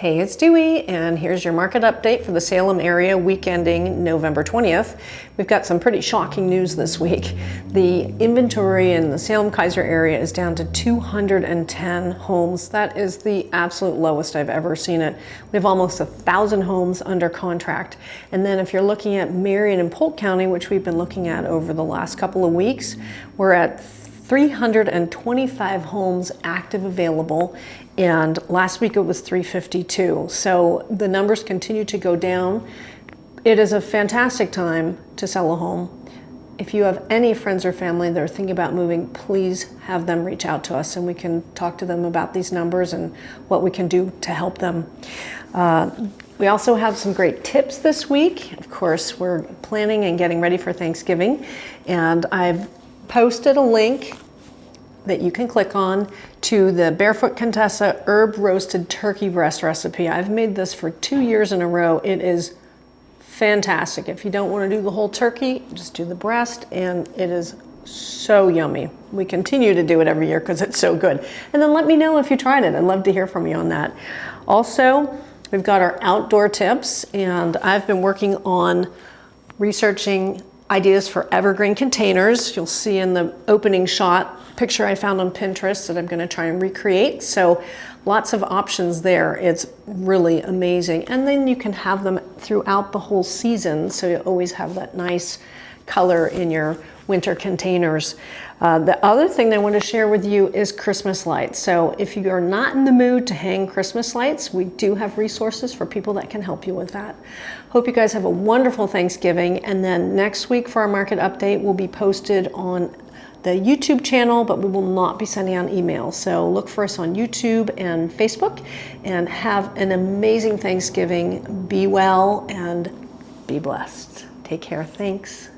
Hey, it's Dewey, and here's your market update for the Salem area week ending November 20th. We've got some pretty shocking news this week. The inventory in the Salem-Keizer area is down to 210 homes. That is the absolute lowest I've ever seen it. We have almost 1,000 homes under contract. And then if you're looking at Marion and Polk County, which we've been looking at over the last couple of weeks, we're at 325 homes active available, and last week it was 352. So the numbers continue to go down. It is a fantastic time to sell a home. If you have any friends or family that are thinking about moving, please have them reach out to us and we can talk to them about these numbers and what we can do to help them. We also have some great tips this week. Of course, we're planning and getting ready for Thanksgiving, and I've posted a link that you can click on to the Barefoot Contessa herb roasted turkey breast recipe. I've made this for 2 years in a row. It is fantastic. If you don't want to do the whole turkey, just do the breast, and it is so yummy. We continue to do it every year because it's so good. And then let me know if you tried it. I'd love to hear from you on that. Also, we've got our outdoor tips, and I've been working on researching ideas for evergreen containers. You'll see in the opening shot picture I found on Pinterest that I'm going to try and recreate. So lots of options there. It's really amazing. And then you can have them throughout the whole season, so you always have that nice color in your winter containers. The other thing I want to share with you is Christmas lights. So if you are not in the mood to hang Christmas lights, we do have resources for people that can help you with that. Hope you guys have a wonderful Thanksgiving, and then next week for our market update will be posted on the YouTube channel, but we will not be sending out emails. So look for us on YouTube and Facebook, and have an amazing Thanksgiving. Be well and be blessed. Take care. Thanks.